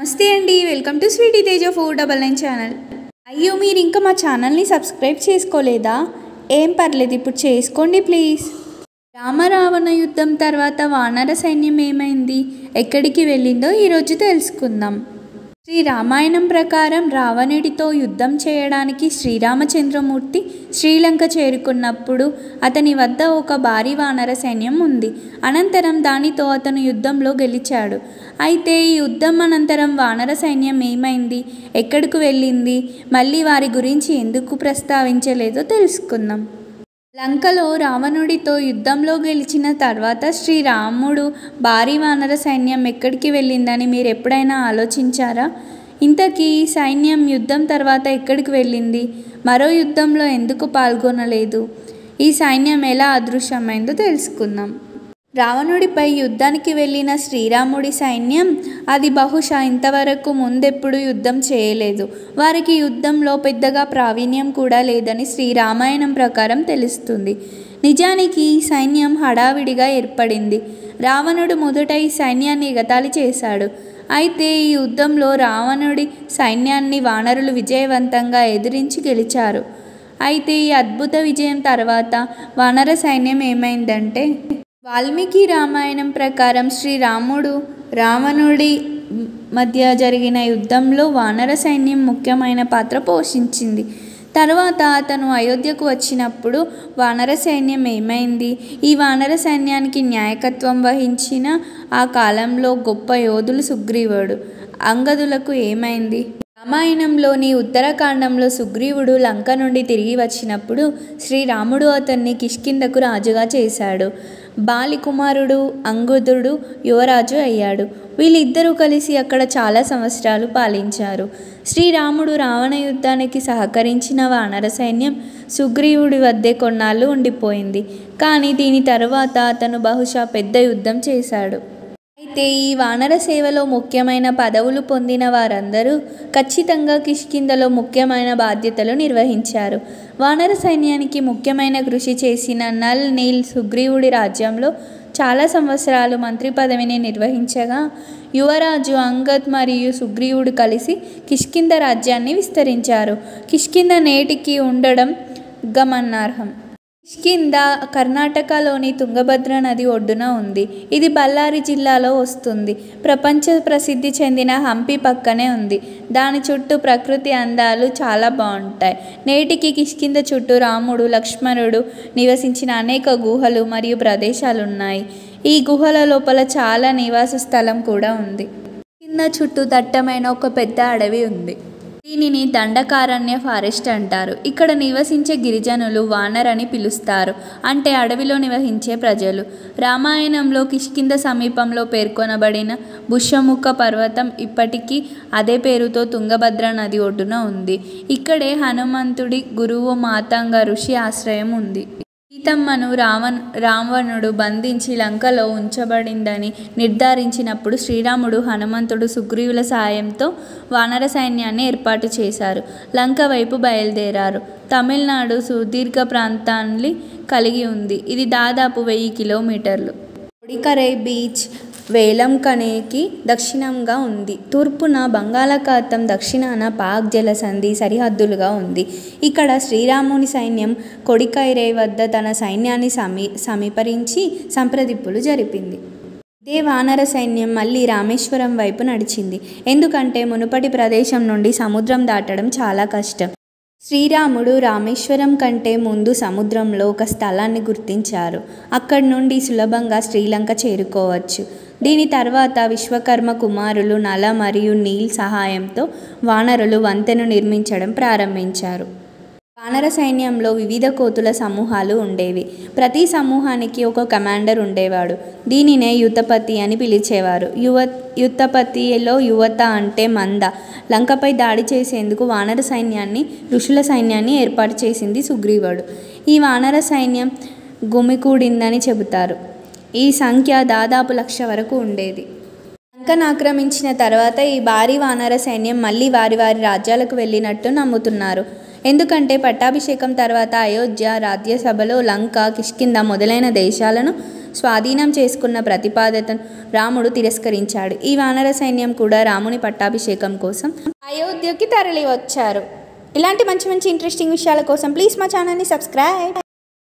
నమస్తే అండి, welcome to Sweety Teja 499 channel. అయ్యో, మీరు ఇంకా మా ఛానల్ని సబ్స్క్రైబ్ చేసుకోలేదా? ఏం పర్లేదు, ఇప్పుడు చేసుకోండి ప్లీజ్. రామరావణ యుద్ధం తర్వాత వానర సైన్యం ఏమైంది, ఎక్కడికి వెళ్ళిందో ఈరోజు తెలుసుకుందాం. శ్రీ రామాయణం ప్రకారం రావణుడితో యుద్ధం చేయడానికి శ్రీరామచంద్రమూర్తి శ్రీలంక చేరుకున్నప్పుడు అతని వద్ద ఒక భారీ వానర సైన్యం ఉంది. అనంతరం దానితో అతను యుద్ధంలో గెలిచాడు. అయితే ఈ యుద్ధం అనంతరం వానర సైన్యం ఏమైంది, ఎక్కడికి వెళ్ళింది, మళ్ళీ వారి గురించి ఎందుకు ప్రస్తావించలేదో తెలుసుకుందాం. లంకలో రావణుడితో యుద్ధంలో గెలిచిన తర్వాత శ్రీరాముడు భారీ వానర సైన్యం ఎక్కడికి వెళ్ళిందని మీరు ఎప్పుడైనా ఆలోచించారా? ఇంతకీ ఈ సైన్యం యుద్ధం తర్వాత ఎక్కడికి వెళ్ళింది, మరో యుద్ధంలో ఎందుకు పాల్గొనలేదు, ఈ సైన్యం ఎలా అదృశ్యమైందో తెలుసుకుందాం. రావణుడిపై యుద్ధానికి వెళ్ళిన శ్రీరాముడి సైన్యం అది బహుశా ఇంతవరకు ముందెప్పుడు యుద్ధం చేయలేదు. వారికి యుద్ధంలో పెద్దగా ప్రావీణ్యం కూడా లేదని శ్రీరామాయణం ప్రకారం తెలుస్తుంది. నిజానికి ఈ సైన్యం హడావిడిగా ఏర్పడింది. రావణుడు మొదట ఈ సైన్యాన్ని ఎగతాళి చేశాడు. అయితే ఈ యుద్ధంలో రావణుడి సైన్యాన్ని వానరులు విజయవంతంగా ఎదిరించి గెలిచారు. అయితే ఈ అద్భుత విజయం తర్వాత వానర సైన్యం ఏమైందంటే, వాల్మీకి రామాయణం ప్రకారం శ్రీరాముడు రావణుడి మధ్య జరిగిన యుద్ధంలో వానర సైన్యం ముఖ్యమైన పాత్ర పోషించింది. తర్వాత అతను అయోధ్యకు వచ్చినప్పుడు వానర సైన్యం ఏమైంది, ఈ వానర సైన్యానికి నాయకత్వం వహించిన ఆ కాలంలో గొప్ప యోధులు సుగ్రీవుడు, అంగదులకు ఏమైంది? రామాయణంలోని ఉత్తరకాండంలో సుగ్రీవుడు లంక నుండి తిరిగి వచ్చినప్పుడు శ్రీరాముడు అతన్ని కిష్కింధకు రాజుగా చేశాడు. బాలి కుమారుడు అంగదుడు యువరాజు అయ్యాడు. వీళ్ళిద్దరూ కలిసి అక్కడ చాలా సంవత్సరాలు పాలించారు. శ్రీరాముడు రావణ యుద్ధానికి సహకరించిన వానర సైన్యం సుగ్రీవుడి వద్దే కొన్నాళ్ళు ఉండిపోయింది. కానీ దీని తర్వాత అతను బహుశా పెద్ద యుద్ధం చేశాడు. అయితే ఈ వానర సేవలో ముఖ్యమైన పదవులు పొందిన వారందరూ ఖచ్చితంగా కిష్కింధలో ముఖ్యమైన బాధ్యతలు నిర్వహించారు. వానర సైన్యానికి ముఖ్యమైన కృషి చేసిన నల్ నీల్ సుగ్రీవుడి రాజ్యంలో చాలా సంవత్సరాలు మంత్రి పదవిని నిర్వహించగా, యువరాజు అంగద్ మరియు సుగ్రీవుడు కలిసి కిష్కింధ రాజ్యాన్ని విస్తరించారు. కిష్కింధ నేటికి ఉండడం గమనార్హం. కిష్కింధ కర్ణాటకలోని తుంగభద్ర నది ఒడ్డున ఉంది. ఇది బళ్ళారి జిల్లాలో వస్తుంది. ప్రపంచ ప్రసిద్ధి చెందిన హంపి పక్కనే ఉంది. దాని చుట్టూ ప్రకృతి అందాలు చాలా బాగుంటాయి. నేటికి కిష్కింధ చుట్టూ రాముడు లక్ష్మణుడు నివసించిన అనేక గుహలు మరియు ప్రదేశాలు ఉన్నాయి. ఈ గుహల లోపల చాలా నివాస స్థలం కూడా ఉంది. కిష్కింధ చుట్టూ దట్టమైన ఒక పెద్ద అడవి ఉంది. దీనిని దండకారణ్య ఫారెస్ట్ అంటారు. ఇక్కడ నివసించే గిరిజనులు వానర్ అని పిలుస్తారు, అంటే అడవిలో నివసించే ప్రజలు. రామాయణంలో కిష్కింధ సమీపంలో పేర్కొనబడిన పుష్యముఖ పర్వతం ఇప్పటికీ అదే పేరుతో తుంగభద్ర నది ఒడ్డున ఉంది. ఇక్కడే హనుమంతుడి గురువు మాతంగ ఋషి ఆశ్రయం ఉంది. సీతమ్మను రావణుడు బంధించి లంకలో ఉంచబడిందని నిర్ధారించినప్పుడు శ్రీరాముడు హనుమంతుడు సుగ్రీవుల సాయంతో వానర సైన్యాన్ని ఏర్పాటు చేశారు. లంక వైపు బయలుదేరారు. తమిళనాడు సుదీర్ఘ ప్రాంతాన్ని కలిగి ఉంది. ఇది దాదాపు 1000 కిలోమీటర్లు. కొడికరై బీచ్ వేలంకణికి దక్షిణంగా ఉంది. తూర్పున బంగాళాఖాతం, దక్షిణాన పాక్ జలసంధి సరిహద్దులుగా ఉంది. ఇక్కడ శ్రీరాముని సైన్యం కొడికైరై వద్ద తన సైన్యాన్ని సమీకరించి సంప్రదింపులు జరిపింది. ఇదే వానర సైన్యం మళ్ళీ రామేశ్వరం వైపు నడిచింది. ఎందుకంటే మునుపటి ప్రదేశం నుండి సముద్రం దాటడం చాలా కష్టం. శ్రీరాముడు రామేశ్వరం కంటే ముందు సముద్రంలో ఒక స్థలాన్ని గుర్తించారు. అక్కడి నుండి సులభంగా శ్రీలంక చేరుకోవచ్చు. దీని తర్వాత విశ్వకర్మ కుమారులు నల మరియు నీల్ సహాయంతో వానరులు వంతెన నిర్మించడం ప్రారంభించారు. వానర సైన్యంలో వివిధ కోతుల సమూహాలు ఉండేవి. ప్రతి సమూహానికి ఒక కమాండర్ ఉండేవాడు. దీనినే యుతపతి అని పిలిచేవారు. యుతపతిలో యువత అంటే మంద. లంకపై దాడి చేసేందుకు వానర సైన్యాన్ని, ఋషుల సైన్యాన్ని ఏర్పాటు చేసింది సుగ్రీవుడు. ఈ వానర సైన్యం గుమికూడిందని చెబుతారు. ఈ సంఖ్య దాదాపు 1,00,000 వరకు ఉండేది. లంకను ఆక్రమించిన తర్వాత ఈ భారీ వానర సైన్యం మళ్ళీ వారి రాజ్యాలకు వెళ్ళినట్టు నమ్ముతున్నారు. ఎందుకంటే పట్టాభిషేకం తర్వాత అయోధ్య, రాజ్యసభలో లంక, కిష్కింధ మొదలైన దేశాలను స్వాధీనం చేసుకున్న ప్రతిపాదనను రాముడు తిరస్కరించాడు. ఈ వానర సైన్యం కూడా రాముని పట్టాభిషేకం కోసం అయోధ్యకి తరలి వచ్చారు. ఇలాంటి మంచి మంచి ఇంట్రెస్టింగ్ విషయాల కోసం ప్లీజ్ మా ఛానల్ని సబ్స్క్రైబ్.